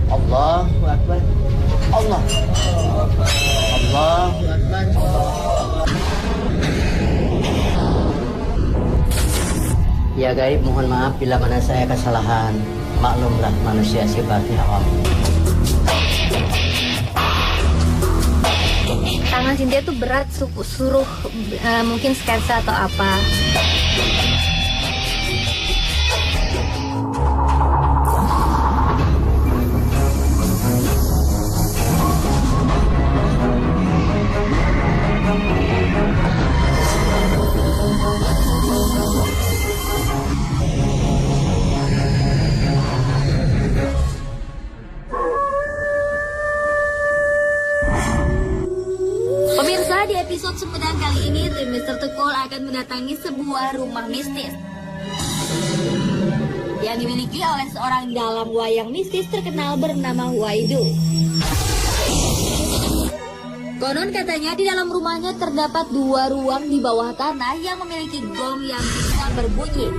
Allahu Akbar. Allah. Allahu Akbar. Ya gaib, mohon maaf bila mana saya kesalahan. Maklumlah manusia sifatnya awam. Tangan Cynthia tuh berat, suruh mungkin sketsa atau apa. Pemirsa, di episode Sumedang kali ini, tim Mr. Tukul akan mendatangi sebuah rumah mistis yang dimiliki oleh seorang dalang wayang mistis terkenal bernama Waidu. Konon katanya di dalam rumahnya terdapat 2 ruang di bawah tanah yang memiliki gong yang bisa berbunyi,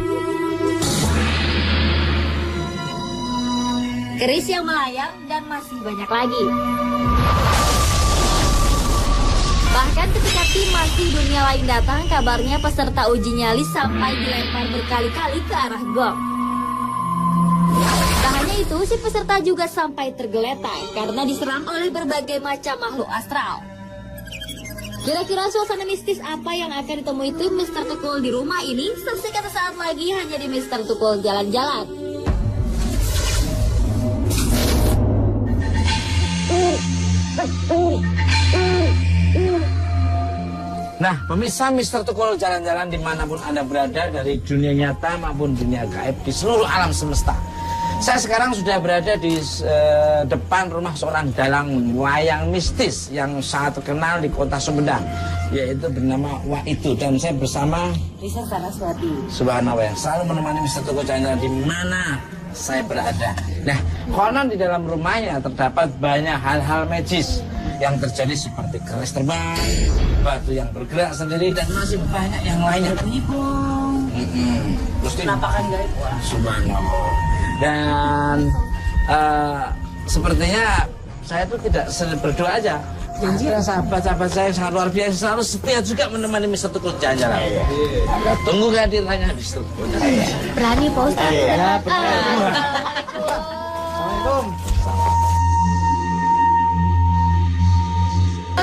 keris yang melayang, dan masih banyak lagi. Bahkan ketika tim masih dunia lain datang, kabarnya peserta uji nyali sampai dilempar berkali-kali ke arah gong. Tak hanya itu, si peserta juga sampai tergeletak karena diserang oleh berbagai macam makhluk astral. Kira-kira suasana mistis apa yang akan ditemui tim Mr. Tukul di rumah ini? Saksikan sesaat lagi hanya di Mr. Tukul Jalan-Jalan. Nah, pemirsa Mr. Tukul Jalan-Jalan dimanapun Anda berada, dari dunia nyata maupun dunia gaib di seluruh alam semesta. Saya sekarang sudah berada di depan rumah seorang dalang wayang mistis yang sangat terkenal di kota Sumedang, yaitu bernama Waidu, dan saya bersama Risa Saraswati. Subhanallah, yang selalu menemani Mr. Tukul Jalan-Jalan di mana saya berada. Nah, konon di dalam rumahnya terdapat banyak hal-hal magis yang terjadi seperti keris terbang, batu yang bergerak sendiri, dan masih banyak yang lainnya. Terus Penampakan gaib. Subhanallah. Dan sepertinya saya tuh tidak berdoa aja. Janjilah sahabat-sahabat saya yang sangat luar biasa, selalu setia juga menemani Mr. Tukul Jalan-Jalan. Tunggu kehadirannya di Mr. Tukul Jalan-Jalan. Berani Pak Ustaz? Ya, betul. Assalamualaikum.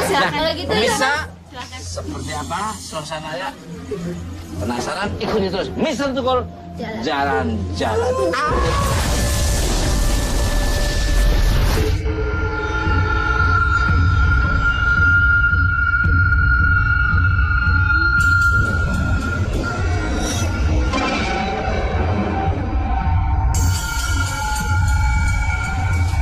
Nah, kalau gitu pemirsa, seperti apa suasananya? Penasaran? Ikuti terus Mr. Tukul Jalan-Jalan.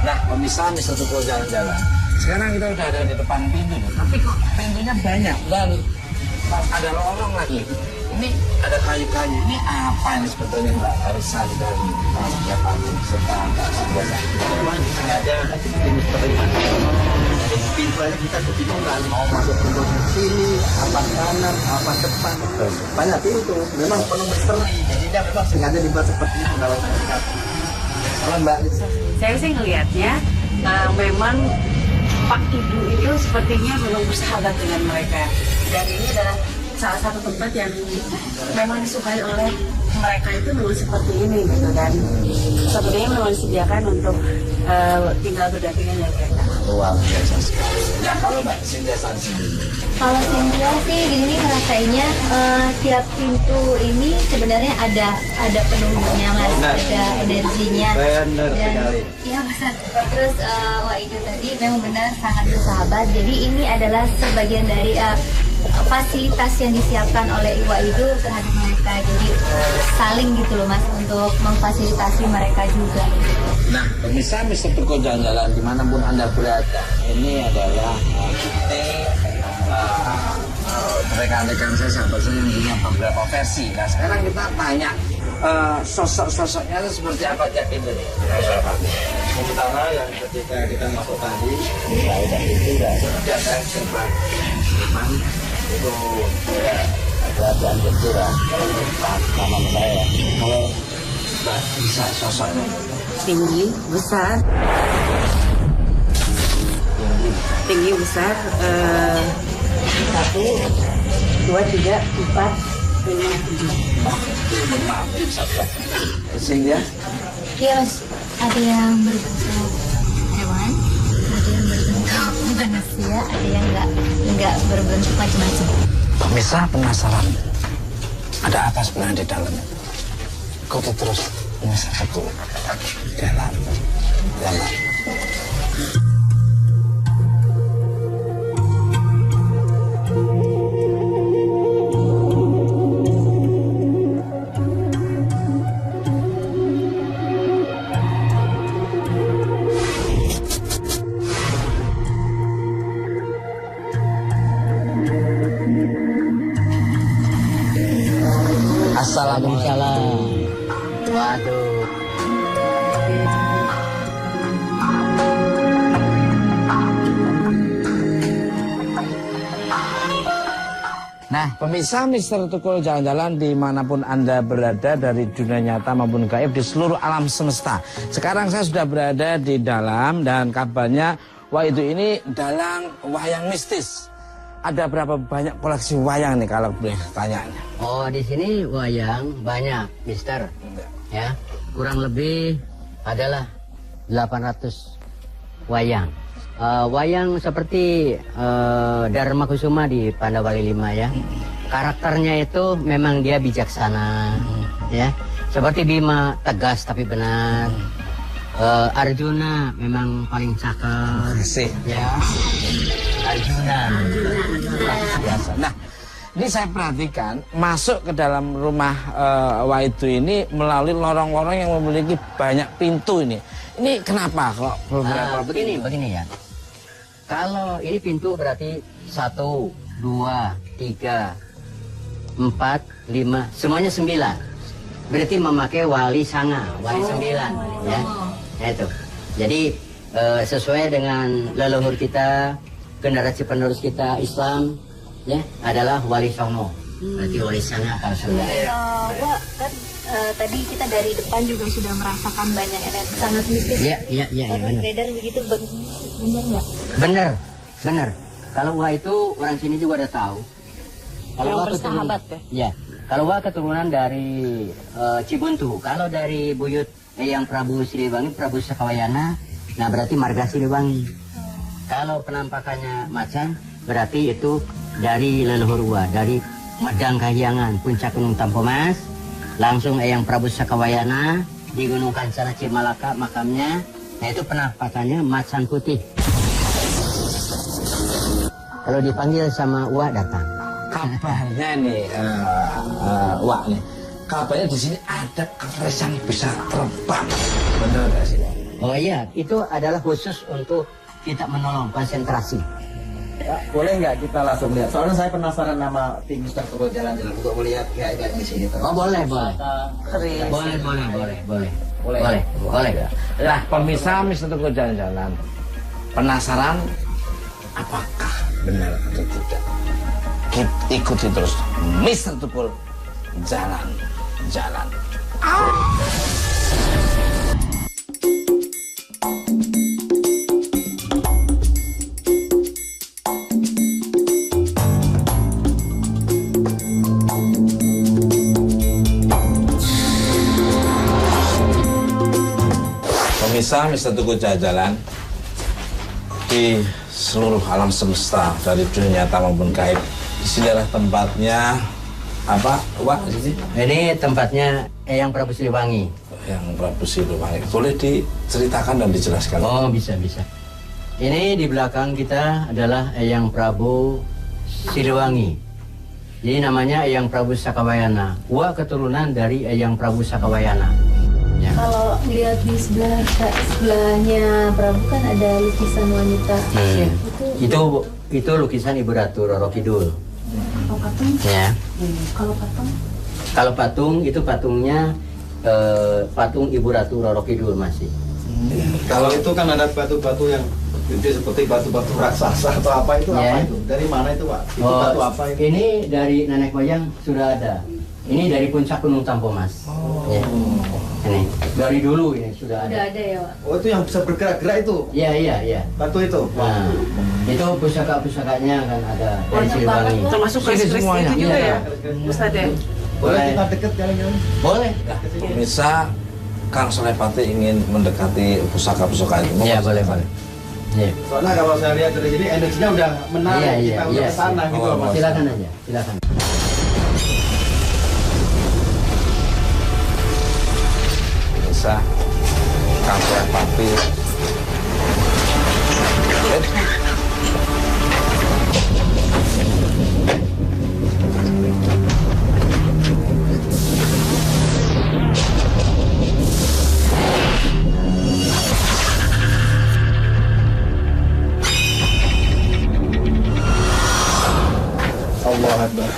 Nah, pemirsa Mr. Tukul Jalan-Jalan. Sekarang kita udah ada di depan pintu, tapi kok pintunya banyak dan ada lorong lagi. Ini ada kayu-kayu. Ini apa ini sebetulnya, Mbak Arisa dan Mas Japati serta Mbak Sandiaga? Sengaja misteri. Pintu aja kita kebingungan mau masuk pintu sini, apa kanan, apa depan. Banyak pintu. Memang penuh misteri. Jadinya memang sengaja dibuat seperti itu kalau saya lihat. Kalau Mbak Arisa, Saya sih ngelihatnya memang Pak Ibu itu sepertinya belum bersahabat dengan mereka. Dan ini adalah salah satu tempat yang memang disukai oleh mereka itu memang seperti ini gitu, dan sebenarnya memang disediakan untuk tinggal berdampingan dengan mereka. Luar biasa sekali. Nah, kalau Mbak Cynthia sendiri, Kalau Cynthia sih gini ngerasainya tiap pintu ini sebenarnya ada penunggunya Mas, ada energinya. benar Dan sekali. iya Mas. Terus Waidu tadi memang benar sangat bersahabat. Jadi ini adalah sebagian dari fasilitas yang disiapkan oleh Waidu terhadap mereka. Jadi saling gitu loh Mas untuk memfasilitasi mereka juga. nah, pemirsa Mr. Tukul Jalan-Jalan dimanapun Anda berada, ini adalah rekan-rekan saya, sahabat saya yang punya beberapa versi. Nah, sekarang kita tanya sosok-sosoknya itu seperti apa Cak Pintu nih? Yang pertama yang ketika kita masuk tadi, udah itu udah ada gerbang itu ya kerajaan kecil lah. Nama saya. Kalau Mbak bisa sosoknya Tinggi, besar. Tinggi, besar. 1, 2, 3, 4, 5, 7. sehingga Iya mas, ada yang berbentuk hewan, ada yang berbentuk manusia, ada yang nggak berbentuk macam-macam. pemirsa penasaran ada apa sebenarnya di dalamnya? Ikuti terus pemirsa satu jalan. Assalamualaikum. Waduh. Nah, pemirsa Mister Tukul jalan-jalan dimanapun Anda berada dari dunia nyata maupun gaib di seluruh alam semesta. Sekarang saya sudah berada di dalam dan kabarnya wah itu ini dalang wayang mistis. Ada berapa banyak koleksi wayang nih kalau boleh tanya? Oh, di sini wayang banyak, Mister. Ya, kurang lebih adalah 800 wayang. Wayang seperti Dharma Kusuma di Pandawali 5 ya. Karakternya itu memang dia bijaksana, ya. Seperti Bima tegas tapi benar. Arjuna memang paling cakep, ya. Arjuna. Biasa. Nah, ini saya perhatikan masuk ke dalam rumah Waidu ini melalui lorong-lorong yang memiliki banyak pintu ini. Ini kenapa kok beberapa begini ya. Kalau ini pintu berarti 1, 2, 3, 4, 5, semuanya 9. Berarti memakai wali sanga, wali 9 ya. Itu. Jadi sesuai dengan leluhur kita, generasi penerus kita Islam ya adalah wali songo. Berarti wali sanga kalau sudah. Wah, kan tadi kita dari depan juga sudah merasakan banyak energi sangat mistis. Iya, benar. Beredar begitu, benar nggak? Benar. Kalau Wah itu orang sini juga udah tahu. Kalau Yang Wah bersahabat ya. Kalau Wah keturunan dari Cibuntu. Kalau dari buyut yang Prabu Siliwangi, Prabu Sakawayana, nah berarti marga Siliwangi. Kalau penampakannya macan, berarti itu dari leluhur Wah, dari Medang Kahyangan, puncak Gunung Tampomas, langsung Eyang Prabu Sakawayana di Gunung Kancana Cimalaka makamnya. Nah itu penampakannya macan putih. Kalau dipanggil sama Wah datang. kabarnya nih Wak nih, kabarnya di sini ada keris yang bisa terbang. Benar nggak sih? Oh iya, itu adalah khusus untuk kita menolong konsentrasi. Ya, boleh nggak kita langsung lihat? Soalnya saya penasaran nama tim Mister Tukul jalan-jalan untuk melihat kayak di sini. Oh boleh. Keris. Boleh. Lah pemirsa Mister Tukul jalan-jalan, penasaran apakah benar atau tidak? Kita ikuti terus Mister Tukul jalan-jalan. Pemirsa Mister Tukul jalan-jalan di seluruh alam semesta dari dunia nyata maupun gaib. Di sini adalah tempatnya apa? Wah, di sini. Ini tempatnya Eyang Prabu Siliwangi. Yang Prabu Siliwangi. Boleh diceritakan dan dijelaskan? Oh bisa. Ini di belakang kita adalah Eyang Prabu Siliwangi. Jadi namanya Eyang Prabu Sakawayana. Wah keturunan dari Eyang Prabu Sakawayana. Ya. Kalau lihat di sebelahnya Prabu kan ada lukisan wanita. Itu lukisan Ibu Ratu Roro Kidul. Kalau patung? Ya. Kalau patung? Kalau patung itu patungnya patung Ibu Ratu Roro Kidul masih. Kalau itu kan ada batu-batu yang gede seperti batu-batu raksasa atau apa itu, Ya. apa itu? Dari mana itu, Pak? Itu batu apa itu? Ini dari nenek moyang sudah ada. Ini dari puncak Gunung Tampo, Mas. Ya. Ini dari dulu ini sudah Udah ada. ada ya, Pak. Oh, itu yang bisa bergerak-gerak itu? Iya. Batu itu? Nah, itu pusaka-pusakanya kan ada dari Banyak Siliwangi. banget, Termasuk Sini keris-keris semuanya. itu juga Iya. ya, Ustadz ya? Boleh kita deket jalan-jalan? Boleh. Bisa Kang Sulepati ingin mendekati pusaka-pusaka itu. Iya, boleh. Iya. Soalnya kalau saya lihat dari sini energinya udah menarik, Iya, kita udah iya. ke sana gitu loh, Mas. Silakan aja, silakan. Bisa Kang Sulepati. Allah Akbar.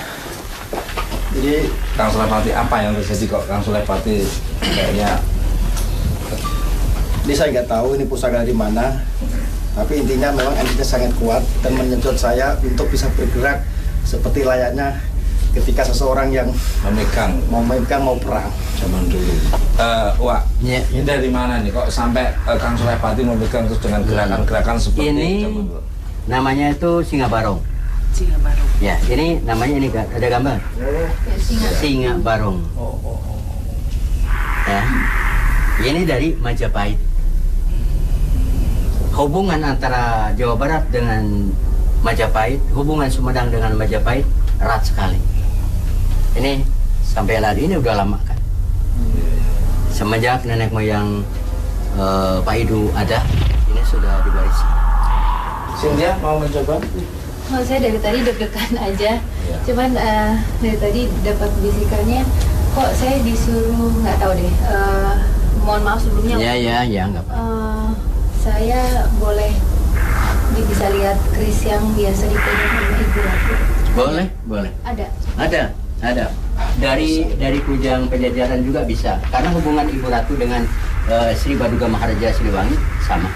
Jadi Kang Sulepati, apa yang terjadi kok Kang Sulepati kayaknya ini saya nggak tahu ini pusaka dari mana, tapi intinya memang energinya sangat kuat dan menyedot saya untuk bisa bergerak seperti layaknya ketika seseorang yang memegang mau memegang mau perang. zaman dulu? Wak, Iya. ini dari mana nih kok sampai Kang Sulepati memegang terus dengan gerakan-gerakan seperti Ini zaman dulu? namanya itu Singa Barong. Singa baru. Ya, ini namanya ini ada gambar. Singa Barong. Ya. Ini dari Majapahit. Hubungan antara Jawa Barat dengan Majapahit, hubungan Sumedang dengan Majapahit erat sekali. Ini sampai hari ini udah lama kan. Semenjak nenek moyang Pak Idu ada, ini sudah diwarisi. Cynthia mau mencoba? Oh, saya dari tadi deg-degan aja. Cuman dari tadi dapat bisikannya, kok saya disuruh nggak tahu deh. Mohon maaf sebelumnya. Ya, nggak apa. Saya boleh bisa lihat keris yang biasa dipegang oleh Ibu Ratu. Boleh. Ada. Dari Kujang Pajajaran juga bisa. Karena hubungan Ibu Ratu dengan Sri Baduga Maharaja Siliwangi sama.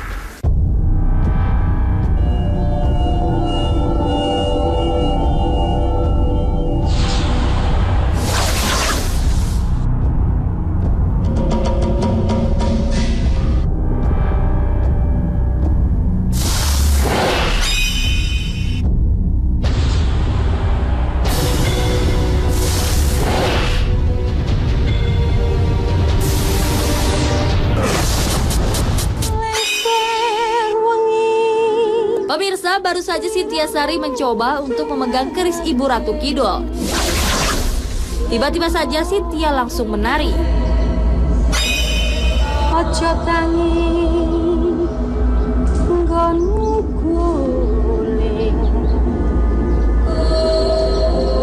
Pemirsa, baru saja Cynthia Sari mencoba untuk memegang keris Ibu Ratu Kidul. Tiba-tiba saja Cynthia langsung menari. Ojo tangi nggonmu guling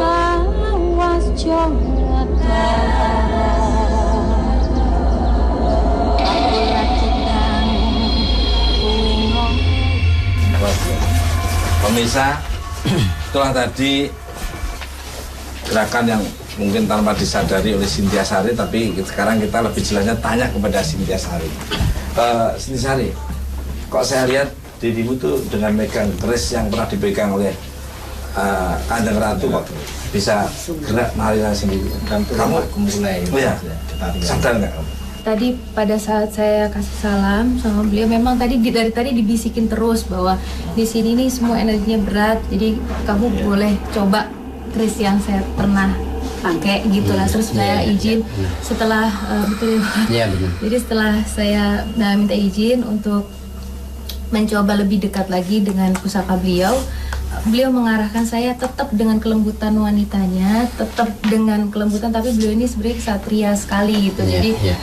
awas jongata aku lagi nang kuingong. Pemirsa, itulah tadi gerakan yang mungkin tanpa disadari oleh Cynthia Sari, tapi sekarang kita lebih jelasnya tanya kepada Cynthia Sari. Cynthia Sari, kok saya lihat dirimu tuh dengan megang keris yang pernah dipegang oleh Kanjeng Ratu kok bisa gerak mengalirkan sendiri. Kamu mulai. Oh ya, sadar nggak kamu? Tadi pada saat saya kasih salam sama beliau, memang tadi dari tadi dibisikin terus bahwa di sini nih semua energinya berat, jadi kamu boleh coba keris yang saya pernah pakai gitulah. Terus saya izin setelah betul ya, Pak? Iya, benar. Jadi setelah saya minta izin untuk mencoba lebih dekat lagi dengan pusaka beliau, beliau mengarahkan saya tetap dengan kelembutan wanitanya, tetap dengan kelembutan, tapi beliau ini sebenarnya ksatria sekali gitu. Iya, Jadi iya.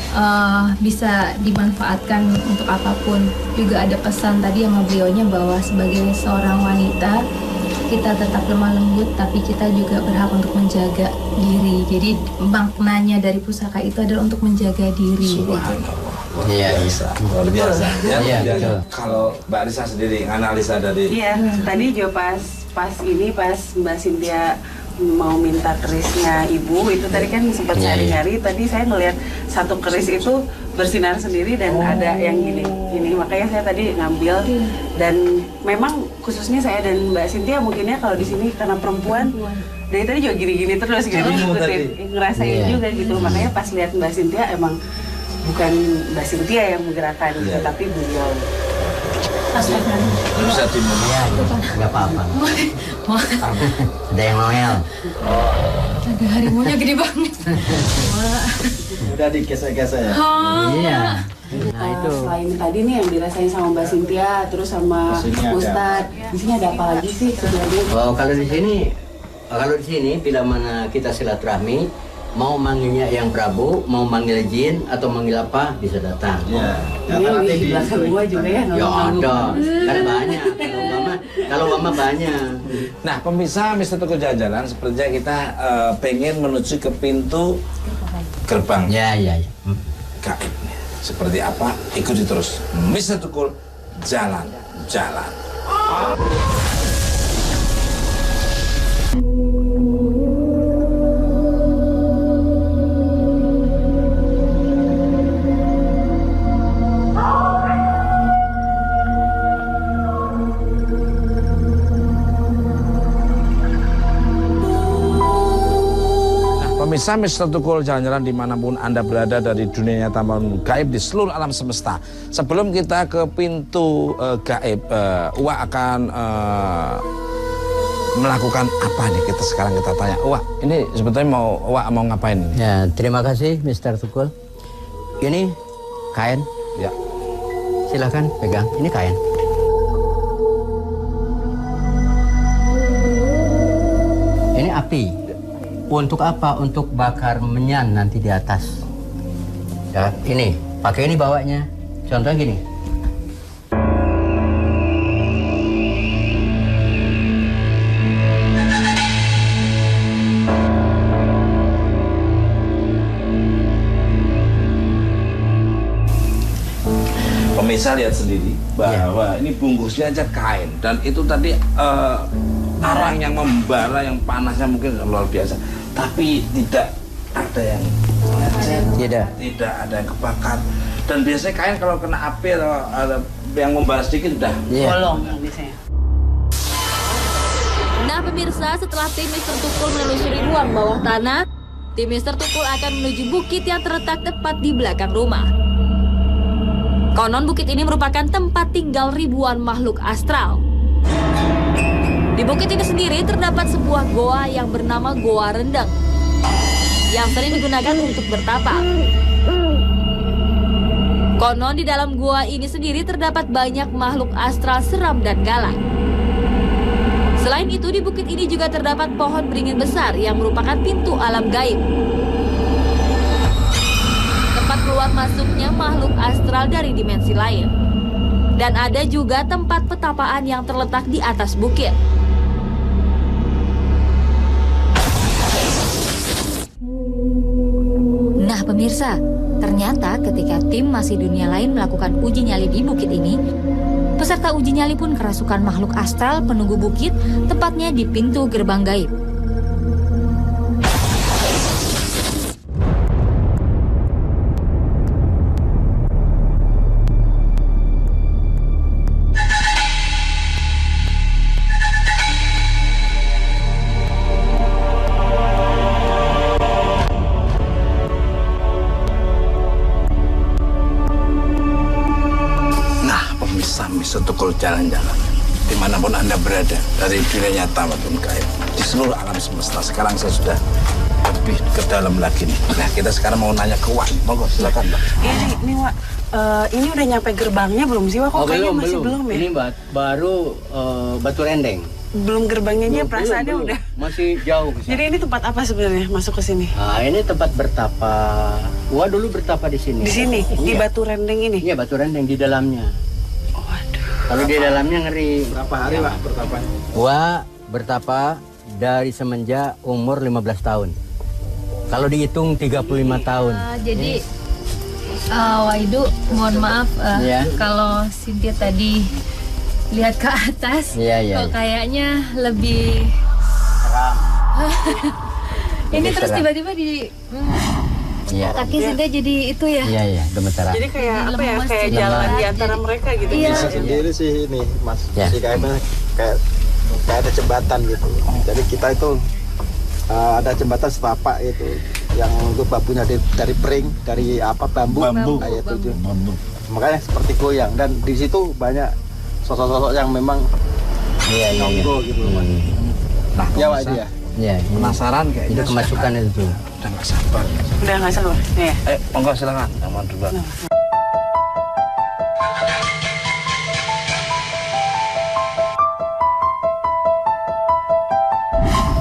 bisa dimanfaatkan untuk apapun. Juga ada pesan tadi sama beliaunya bahwa sebagai seorang wanita kita tetap lemah lembut, tapi kita juga berhak untuk menjaga diri. Jadi maknanya dari pusaka itu adalah untuk menjaga diri. Iya, Luar biasa. Ya, Iya, luar biasa. betul. Kalau Mbak Risa sendiri analisa dari Iya, tadi juga pas Mbak Cynthia mau minta kerisnya ibu itu tadi kan sempat nyari-nyari. Tadi saya ngelihat satu keris itu bersinar sendiri dan ada yang gini, makanya saya tadi ngambil. Dan memang khususnya saya dan Mbak Cynthia mungkinnya kalau di sini karena perempuan dari tadi juga gini-gini terus gitu, ngerasain juga gitu. Makanya pas lihat Mbak Cynthia emang bukan Mbak Cynthia yang menggerakkan, tapi beliau. Bisa dimulai. Ya, nggak apa-apa. Ada yang Noel. Ada harimaunya gede banget. Udah digesek-gesek ya. Iya. Nah itu. Selain tadi nih yang dirasain sama Mbak Cynthia, terus sama Ustadz, di sini ada apa lagi sih sebenarnya? Oh, kalau di sini bila mana kita silaturahmi, mau manggilnya yang Prabu, mau manggil jin atau manggil apa bisa datang. Ya. Ini di belakang gua juga ya. Ya ada, kan banyak. Kalau mama banyak. Nah, pemirsa Mister Tukul Jalan-Jalan, sepertinya kita pengen menuju ke pintu gerbang Ya. gaib. Seperti apa? Ikuti terus Mister Tukul Jalan-Jalan. Pemirsa Mister Tukul Jalan-Jalan dimanapun Anda berada dari dunia nyata maupun gaib di seluruh alam semesta. Sebelum kita ke pintu gaib, Uwa akan melakukan apa nih? Sekarang kita tanya, Uwa, ini sebetulnya Uwa mau ngapain? Ya, terima kasih Mister Tukul. Ini kain. Ya. Silahkan pegang. Ini kain. Ini api. Untuk apa? Untuk bakar menyan nanti di atas. Ya, ini pakai ini bawanya. Contohnya gini. Pemirsa lihat sendiri bahwa ini bungkusnya aja kain dan itu tadi arang yang membara, yang panasnya mungkin luar biasa, tapi tidak ada yang tidak ada yang kebakar. Dan biasanya kain kalau kena api atau ada yang membara sedikit udah bolong biasanya. Nah pemirsa, setelah tim Mister Tukul menelusuri ruang bawah tanah, tim Mister Tukul akan menuju bukit yang terletak tepat di belakang rumah. Konon bukit ini merupakan tempat tinggal ribuan makhluk astral. Di bukit ini sendiri terdapat sebuah goa yang bernama Goa Rendang yang sering digunakan untuk bertapa. Konon di dalam goa ini sendiri terdapat banyak makhluk astral seram dan galak. Selain itu di bukit ini juga terdapat pohon beringin besar yang merupakan pintu alam gaib. Tempat keluar masuknya makhluk astral dari dimensi lain. Dan ada juga tempat petapaan yang terletak di atas bukit. Nah pemirsa, ternyata ketika tim masih dunia lain melakukan uji nyali di bukit ini, peserta uji nyali pun kerasukan makhluk astral penunggu bukit, tepatnya di pintu gerbang gaib. Mister Tukul Jalan-Jalan dimanapun Anda berada dari dunia nyata maupun gaib di seluruh alam semesta. Sekarang saya sudah lebih ke dalam lagi nih. Nah kita sekarang mau nanya ke Wak. Monggo silakan Mbak. Ini Wak, ini udah nyampe gerbangnya belum sih Wak? Kok kayaknya masih belum ya? Ini baru Batu Rendeng. Belum gerbangnya aja, perasaannya belum. udah. Masih jauh. Jadi ini tempat apa sebenarnya masuk ke sini? Nah, ini tempat bertapa. Wah dulu bertapa di sini. Di sini, di Iya. Batu Rendeng ini. Iya, Batu Rendeng di dalamnya. Kalau di dalamnya ngeri. Berapa hari Pak bertapanya? Wah bertapa dari semenjak umur 15 tahun. Kalau dihitung 35 tahun. Jadi Waidu, mohon maaf Iya. kalau Cynthia tadi lihat ke atas, Iya. kok kayaknya lebih Ini terus Gemeteran. tiba-tiba di Iya. kaki Sinta jadi itu ya. Iya, iya, gemeteran. Jadi kayak apa ya, Lemes, kayak jadi jalan berat, di antara jadi- mereka gitu. Iya. Bisa sendiri sih ini Mas. Ya. Si KM kayak ada jembatan gitu. Jadi kita itu ada jembatan setapak itu yang untuk bambunya dari pring, dari apa bambu. Kayak itu. Makanya seperti goyang dan di situ banyak sosok-sosok yang memang Iya, iya, iya. nonggo gitu Mas. Nah, Ya Pak pemirsa, dia. Iya, ini. penasaran Itu kayaknya. kemasukan itu tuh. Udah nggak sabar. Udah nggak sabar. Nih ya. Ayo, monggo silakan. Aman dulu.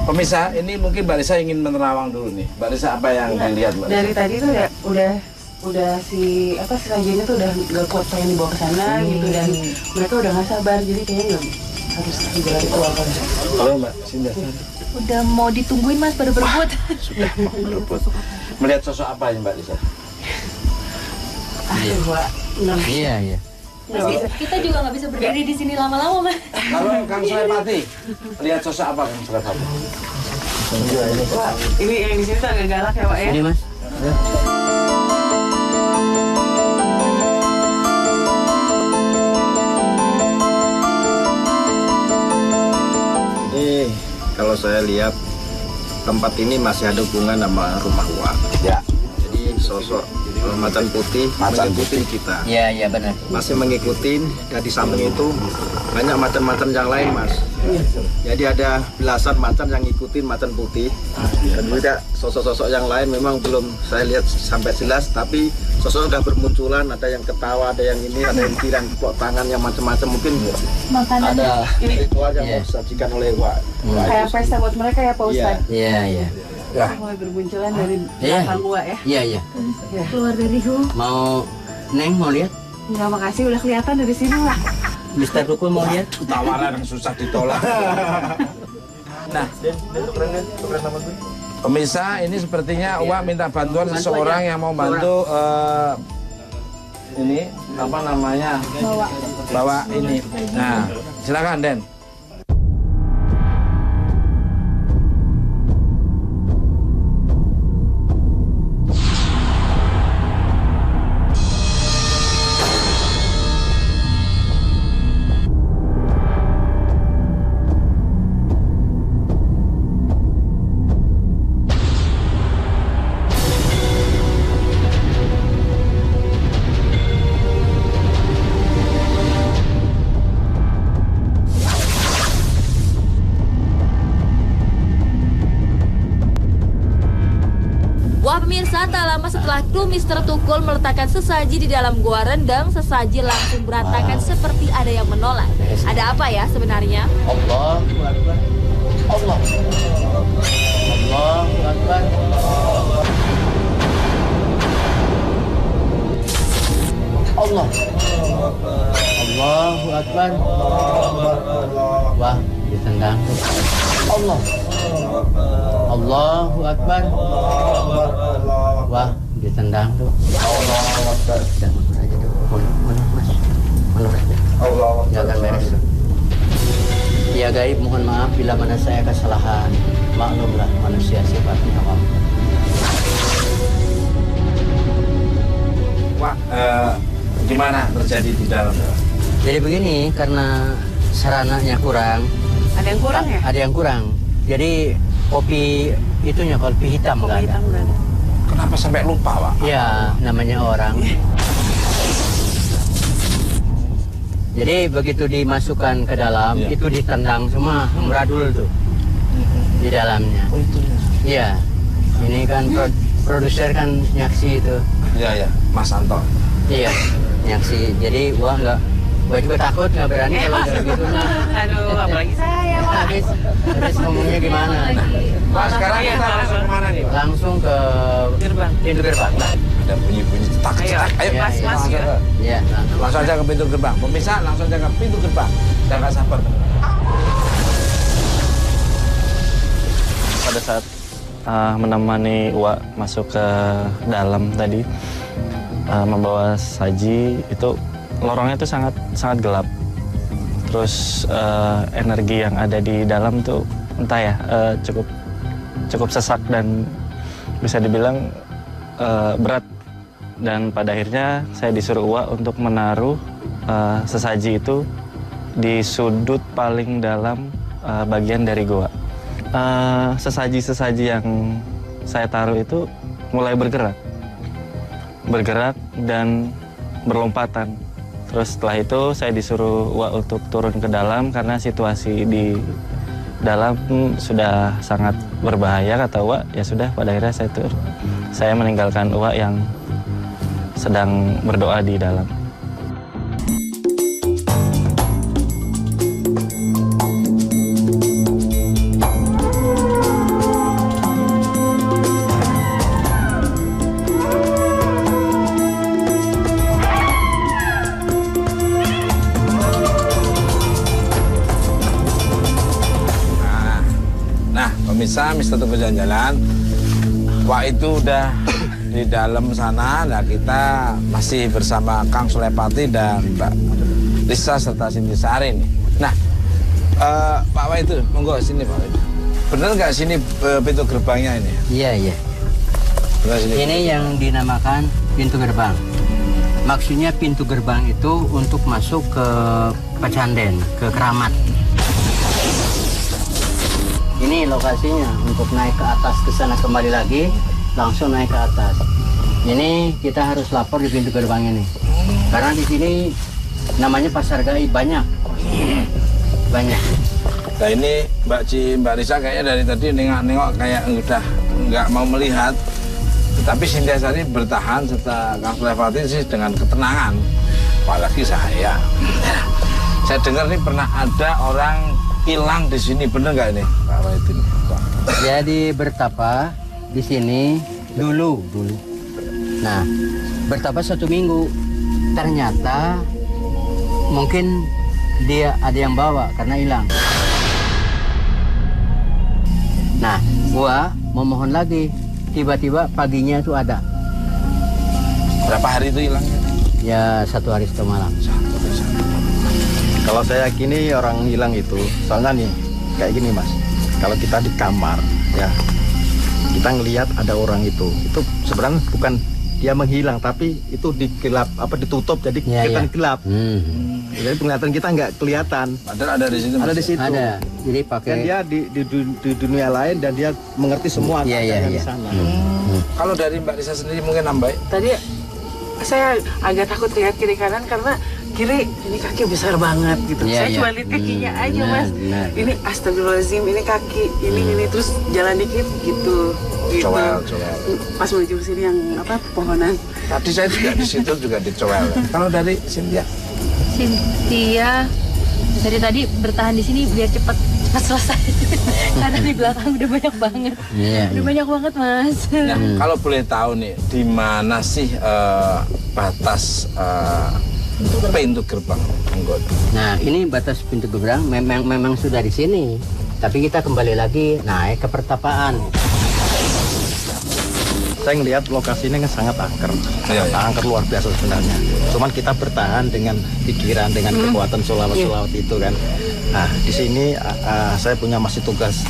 Pemirsa, ini mungkin Mbak Lisa ingin menerawang dulu nih. Mbak Lisa, apa yang dilihat Mbak Lisa? Dari tadi tuh ya udah si sajiannya tuh udah nggak kuat pengen dibawa ke sana gitu, dan mereka udah nggak sabar, jadi kayaknya nggak harus segera dikeluarkan. Halo Mbak Sinda. Udah mau ditungguin Mas pada berebut. Sudah berebut. Melihat sosok apa ini Mbak Lisa? Iya, iya. Kita juga nggak bisa berdiri di sini lama-lama Mas. Kalau Kang Sulepati, lihat sosok apa Kang Sulepati? Wah, ini yang di sini tuh agak galak ya Pak ya. Ini Mas. Ini kalau saya lihat tempat ini masih ada hubungan sama rumah Wak. Ya. Jadi sosok macan putih mengikuti kita. Iya, iya benar. Masih mengikuti, dan di samping itu banyak macan-macan yang lain Mas. Jadi ada belasan macan yang ngikutin macan putih. Dan juga sosok-sosok yang lain memang belum saya lihat sampai jelas, tapi sosok sudah bermunculan, ada yang ketawa, ada yang ini, ada yang tiran tepuk tangan yang macam-macam, mungkin Makanan ada ritual yang Iya. mau disajikan oleh Wak. Kayak pesta buat mereka ya Pak Ustadz. Iya, iya. Mulai bermunculan dari Iya. belakang gua ya. Iya, iya. keluar dari rumah. Mau Neng mau lihat? Enggak, makasih udah kelihatan dari sini lah. Mister Tukul mau lihat? Tawaran yang susah ditolak. Nah, pemirsa, ini sepertinya Wak minta bantuan seseorang yang mau bantu ini apa namanya? Bawa ini. Nah, silakan Den. Wah pemirsa, tak lama setelah kru Mister Tukul meletakkan sesaji di dalam gua rendang, sesaji langsung berantakan seperti ada yang menolak. Ada apa ya sebenarnya? Allah Akbar. Allah. Allahu Akbar. Allah. Allahu Akbar. Wah, ditendang. Allah. Allahu Akbar. Wah, ditendang tuh. Allahu Akbar. Jangan mundur aja tuh. Mundur, Mas. Mundur aja. Jangan beres. Ya gaib, mohon maaf bila mana saya kesalahan. Maklumlah manusia sifatnya awam. Wak, gimana terjadi di dalam? Jadi begini, karena sarananya kurang, Ada yang kurang ya? ada yang kurang. Jadi kopi itunya kopi hitam nggak Kopi ada. hitam nggak ada. Kenapa sampai lupa, Wak? Ya, namanya orang. Jadi begitu dimasukkan ke dalam, Iya. itu ditendang semua, meradul tuh di dalamnya. Oh, itu. Iya, ini kan produser kan nyaksi itu. Iya, ya, Mas Anto. Iya, nyaksi. Jadi gua juga takut, nggak berani kalau udah gitu mah. Aduh, apalagi saya Pak. Habis ngomongnya gimana? Wah, sekarang kita langsung kemana nih, Wak? Langsung ke Gerbang. pintu gerbang. Ada bunyi-bunyi cetak-cetak. Ayo, Iya, Mas, iya. langsung Iya. ke- Iya, langsung aja ke pintu gerbang. Pemirsa, langsung aja ke pintu gerbang. Saya nggak sabar. Pada saat menemani Wak masuk ke dalam tadi, membawa saji, itu lorongnya itu sangat gelap. Terus energi yang ada di dalam tuh entah ya, cukup cukup sesak dan bisa dibilang berat. Dan pada akhirnya saya disuruh Uwa untuk menaruh sesaji itu di sudut paling dalam bagian dari goa. Sesaji-sesaji yang saya taruh itu mulai bergerak dan berlompatan. Terus setelah itu saya disuruh Uwa untuk turun ke dalam karena situasi di dalam sudah sangat berbahaya, kata Uwa. Ya sudah, pada akhirnya saya meninggalkan Uwa yang sedang berdoa di dalam. Pemirsa Mister Tukul Jalan-Jalan, Wak itu udah di dalam sana. Nah, kita masih bersama Kang Sulepati dan Mbak Lisa serta Sintisari nih. Nah, Pak Wak itu, monggo sini Pak Wak. Bener nggak sini pintu gerbangnya ini? Iya. Bener sini. Ini yang dinamakan pintu gerbang. Maksudnya pintu gerbang itu untuk masuk ke Pecanden, ke Keramat. Ini lokasinya untuk naik ke atas ke sana kembali lagi, langsung naik ke atas. Ini kita harus lapor di pintu gerbang ini. Karena di sini namanya Pasar Gaib banyak. Nah ini Mbak Risa kayaknya dari tadi nengok-nengok kayak udah nggak mau melihat. Tapi Sintiasari bertahan serta Kang Sulepati sih dengan ketenangan. Apalagi saya. Saya dengar nih pernah ada orang hilang di sini, bener nggak ini Pak Wahidin? Jadi bertapa di sini dulu. Nah, bertapa 1 minggu. Ternyata mungkin dia ada yang bawa karena hilang. Nah, gua memohon lagi. Tiba-tiba paginya itu ada. Berapa hari itu hilangnya? Ya 1 hari 1 malam. Kalau saya yakini orang hilang itu, soalnya nih kayak gini Mas. Kalau kita di kamar, ya kita ngelihat ada orang itu sebenarnya bukan dia menghilang, tapi itu ditutup jadi kelihatan gelap. Jadi penglihatan kita nggak kelihatan. Padahal ada di situ. Ada di situ. Ada. Jadi pakai. Dan dia di dunia lain dan dia mengerti semua di sana. Kalau dari Mbak Risa sendiri mungkin nambah. Tadi saya agak takut lihat kiri kanan karena kiri ini kaki besar banget gitu. Saya cuma lihat kakinya aja Mas. Ini astagfirullahaladzim, ini kaki, ini terus jalan dikit gitu. Cowel. Pas menuju sini yang pohonan. Tadi saya juga di situ juga dicowel. Kalau dari Cynthia dari tadi bertahan di sini biar cepat selesai. Karena di belakang udah banyak banget. Banyak banget Mas. Nah, kalau boleh tahu nih, di mana sih batas pintu gerbang anggota? Nah, ini batas pintu gerbang memang sudah di sini. Tapi kita kembali lagi naik ke pertapaan. Saya ngelihat lokasi ini sangat angker, angker luar biasa sebenarnya. Cuman kita bertahan dengan pikiran, dengan kekuatan solawat itu kan. Nah, di sini saya punya tugas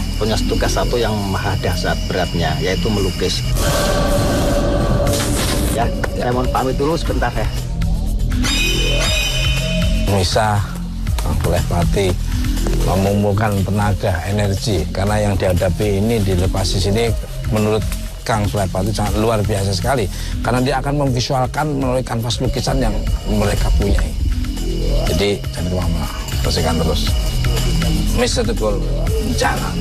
satu yang maha dahsyat beratnya, yaitu melukis. Ya, saya mohon pamit dulu sebentar ya. Bisa Kang Sulepati mengumpulkan tenaga, energi, karena yang dihadapi ini di lokasi sini menurut Kang Sulepati sangat luar biasa sekali, karena dia akan memvisualkan melalui kanvas lukisan yang mereka punyai. Jadi jangan lupa bersihkan terus. Mister Tukul jalan.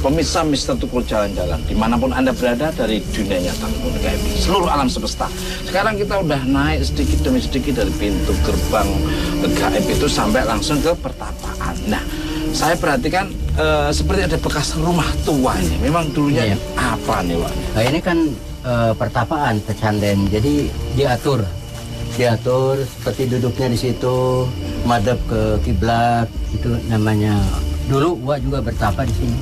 Pemirsa Mister Tukul Jalan-Jalan, dimanapun Anda berada dari dunia nyata maupun gaib, seluruh alam semesta. Sekarang kita udah naik sedikit demi sedikit dari pintu gerbang gaib itu sampai langsung ke pertapaan. Nah, saya perhatikan seperti ada bekas rumah tua ini. Memang dulunya apa nih, Wak? Nah, ini kan pertapaan Pecanden, jadi diatur seperti duduknya di situ, madhab ke kiblat, itu namanya Dulu Wak juga bertapa di sini.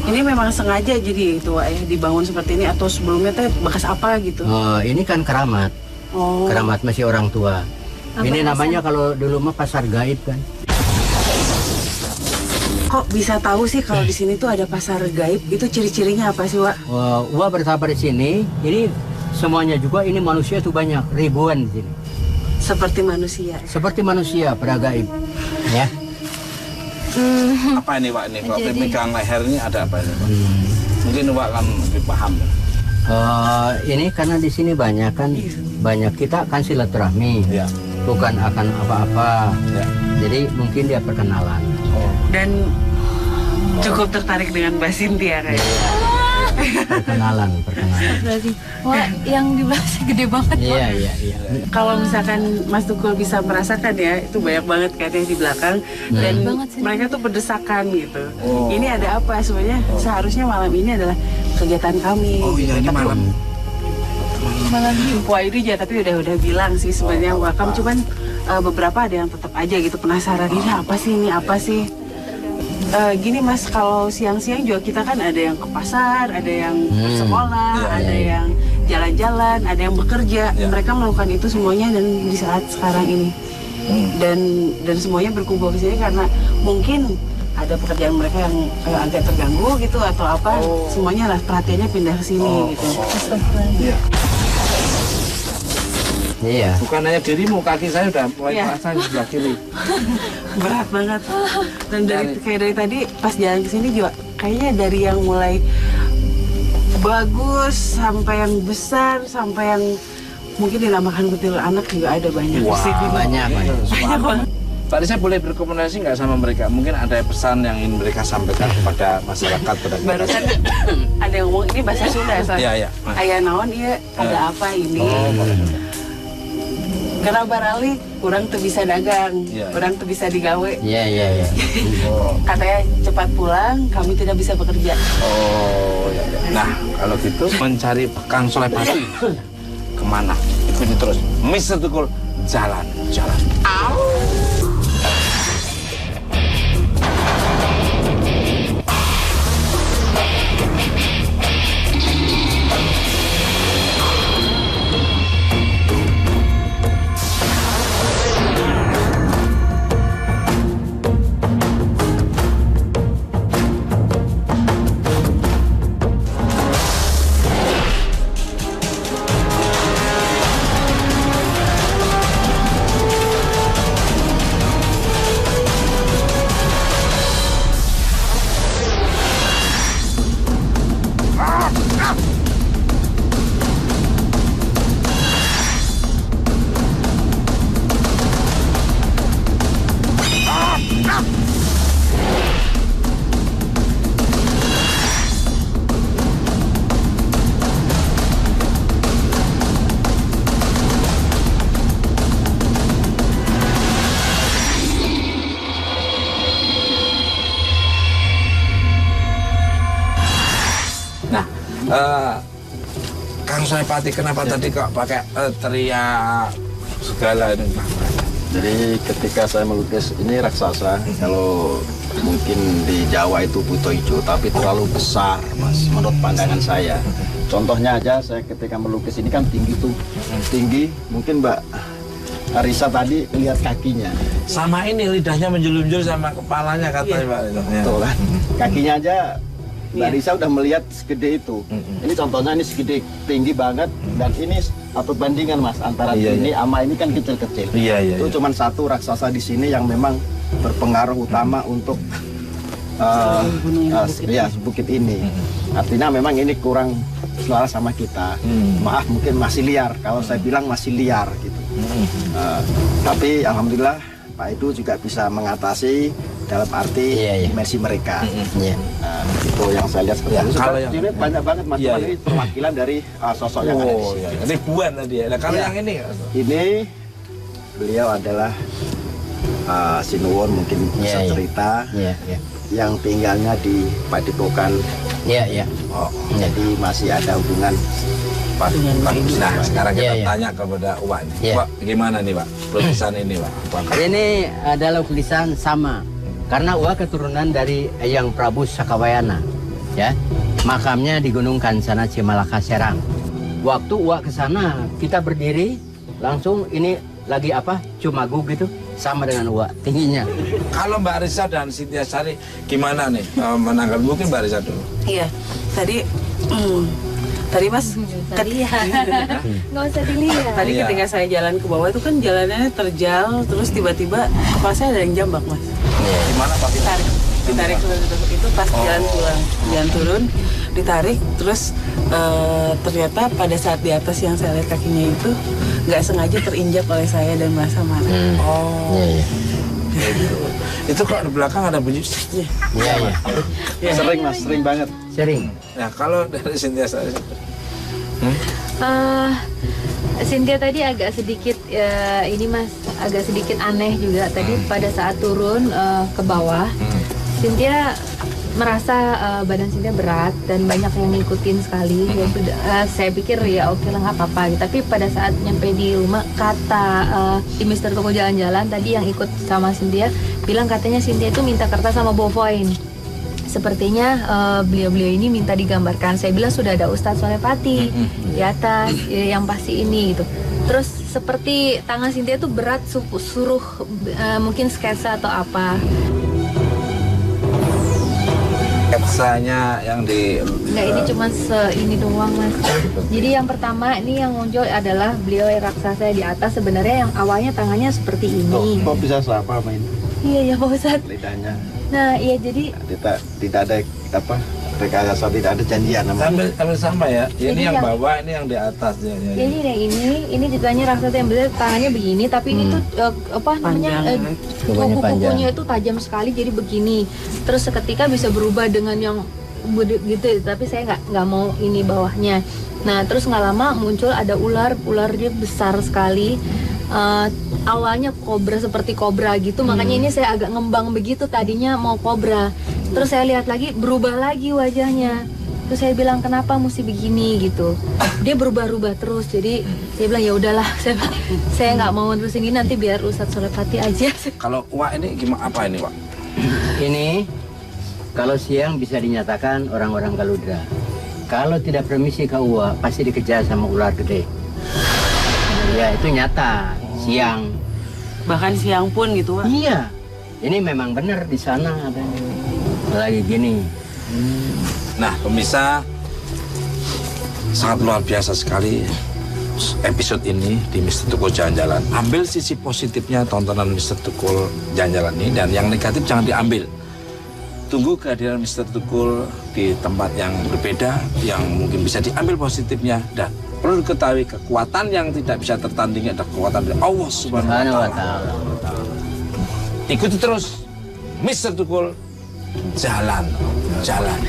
Ini memang sengaja jadi itu Wak, ya, dibangun seperti ini atau sebelumnya teh bekas apa gitu? Ini kan keramat. Oh. Keramat masih orang tua. Ini namanya kalau dulu mah pasar gaib kan. Kok bisa tahu sih kalau di sini tuh ada pasar gaib? Itu ciri-cirinya apa sih Wak? Wak bertapa di sini. Ini semuanya juga ini manusia tuh banyak, ribuan di sini. Seperti manusia. Seperti manusia pada gaib. Ya. Apa ini Pak ini? Kalau pegang leher ini ada apa ini Pak? Mungkin Pak kan lebih paham. Ini karena di sini banyak kita kan silaturahmi, Ya. bukan akan apa-apa. Ya. Jadi mungkin dia perkenalan. Dan cukup tertarik dengan Mbak Cynthia kayaknya. Perkenalan. Wah, yang di belakang gede banget. Iya. Kalau misalkan Mas Tukul bisa merasakan ya, itu banyak banget kayaknya di belakang dan mereka tuh berdesakan gitu. Ini ada apa sebenarnya? Seharusnya malam ini adalah kegiatan kami. Oh iya, ini malam. Malam Wah ini aja, tapi udah bilang sih sebenarnya welcome, cuman beberapa ada yang tetap aja gitu penasaran ini apa sih. Gini Mas, kalau siang-siang juga kita kan ada yang ke pasar, ada yang sekolah, ada yang jalan-jalan, ada yang bekerja. Mereka melakukan itu semuanya dan di saat sekarang ini. Dan semuanya berkumpul ke sini karena mungkin ada pekerjaan mereka yang agak terganggu gitu atau apa. Semuanya lah perhatiannya pindah ke sini gitu. Iya. Bukan hanya dirimu, kaki saya udah mulai terasa di sebelah kiri. Berat banget. Dan dari tadi pas jalan ke sini juga kayaknya dari yang mulai bagus sampai yang besar sampai yang mungkin dinamakan kutil anak juga ada banyak di sini. Banyak. Banget. Tadi saya boleh berkomunikasi nggak sama mereka? Mungkin ada pesan yang ingin mereka sampaikan kepada masyarakat, pada kita. Barusan ada yang ngomong ini bahasa Sunda Iya. Ayah naon iya, ada apa ini? Karena barali kurang tuh bisa dagang, kurang tuh bisa digawe. Iya. Katanya cepat pulang, kami tidak bisa bekerja. Iya. Nah, kalau gitu mencari Kang Soleh Pati kemana? Ikuti terus Mr. Tukul jalan. Kang Soleh Pati, kenapa tadi kok pakai teriak segala ini? Jadi ketika saya melukis ini raksasa, kalau mungkin di Jawa itu buto hijau, tapi terlalu besar Mas, menurut pandangan saya. Contohnya aja, saya ketika melukis ini kan tinggi tuh, tinggi. Mungkin Mbak Arisa tadi lihat kakinya. Sama ini lidahnya menjelunjul sama kepalanya katanya Pak. Betul kan? Kakinya aja Mbak Risa udah melihat segede itu. Ini contohnya ini segede, tinggi banget, dan ini atau bandingan Mas antara ini sama ini kan kecil-kecil. Itu cuma satu raksasa di sini yang memang berpengaruh utama untuk bukit ini. Artinya memang ini kurang selaras sama kita. Maaf mungkin masih liar. Kalau saya bilang masih liar gitu. Tapi alhamdulillah Pak Edu juga bisa mengatasi dalam arti dimensi mereka. Itu yang saya lihat seperti itu. Kalau yang banyak banget Mas, ini perwakilan dari sosok yang ada di sini. Ribuan tadi ya. Nah, kalau yang ini beliau adalah Sinuwun, mungkin bisa cerita yang tinggalnya di Padepokan. Jadi masih ada hubungan. Nah, sekarang kita tanya kepada Uwa nih. Pak, gimana nih Pak lukisan ini Pak? Ini adalah lukisan sama Karena Wak keturunan dari Eyang Prabu Sakawayana, ya. Makamnya di Gunung Kancana Cimalaka Serang. Waktu Wak ke sana, kita berdiri langsung ini lagi apa? Cumagu gitu, sama dengan Wak tingginya. Kalau Mbak Risa dan Cynthia Sari gimana nih menanggapi? Mungkin Mbak Risa dulu. Iya, tadi Mas, Tadi ya, nggak usah dilihat. tadi Iya. ketika saya jalan ke bawah itu kan jalannya terjal, terus tiba-tiba kepala saya ada yang jambak, Mas. Gimana Pak? Ditarik itu pas jalan pulang, jalan turun, ditarik, terus ternyata pada saat di atas yang saya lihat kakinya itu nggak sengaja terinjak oleh saya dan merasa marah. Oh, Iya, iya. gitu. Itu kalau di belakang ada bunyi. Iya, iya. Sering Mas, sering banget. Sering. Nah, kalau dari Cynthia Sari. Cynthia tadi agak sedikit ini Mas, agak sedikit aneh juga tadi pada saat turun ke bawah. Cynthia merasa badan Cynthia berat dan banyak yang ngikutin sekali. Ya sudah, saya pikir ya oke lah nggak apa-apa. Tapi pada saat nyampe di rumah, kata di Mister Toko Jalan-Jalan tadi yang ikut sama Cynthia bilang katanya Cynthia itu minta kertas sama ballpoint. Sepertinya beliau-beliau ini minta digambarkan. Saya bilang sudah ada Ustadz Solepati di atas, yang pasti ini gitu. Terus seperti tangan Cynthia itu berat, suruh mungkin sketsa atau apa. Sketsanya yang di Enggak, ini cuma ini doang Mas. Jadi yang pertama ini yang muncul adalah beliau raksasa di atas. Sebenarnya yang awalnya tangannya seperti ini. Kok bisa selapa main Iya ya Pak Ustadz. lidahnya? Nah iya jadi Tidak ada apa? Rekayasa, tidak ada janjian sama. ambil sama ya. Jadi Ini yang yang- bawah, ini yang di atas ya. Jadi yang ini ceritanya raksasa yang benar tangannya begini, tapi ini tuh apa namanya Kukunya panjang. kukunya itu tajam sekali jadi begini. Terus seketika bisa berubah dengan yang gitu, tapi saya nggak mau ini bawahnya. Nah terus nggak lama muncul ada ular dia besar sekali. Awalnya kobra seperti kobra gitu, makanya ini saya agak ngembang begitu, tadinya mau kobra. Terus saya lihat lagi berubah lagi wajahnya. Terus saya bilang kenapa mesti begini gitu. Dia berubah-ubah terus. Jadi saya bilang ya udahlah, saya nggak mau terus ini, nanti biar Ustadz Solepati aja. Kalau Wak ini gimana, apa ini Wak? Ini kalau siang bisa dinyatakan orang-orang Galudra. Kalau tidak permisi ke Uwa, pasti dikejar sama ular gede. Ya itu nyata, siang. Bahkan siang pun gitu, Pak. Iya, ini memang benar di sana ada lagi gini. Nah, pemirsa, sangat luar biasa sekali episode ini di Mister Tukul Jalan-Jalan. Ambil sisi positifnya tontonan Mister Tukul Jalan-Jalan ini, dan yang negatif jangan diambil. Tunggu kehadiran Mister Tukul di tempat yang berbeda, yang mungkin bisa diambil positifnya. Dan perlu diketahui, kekuatan yang tidak bisa tertandingi adalah kekuatan dari Allah Subhanahu wa Ta'ala. Ikuti terus Mister Tukul Jalan-Jalan.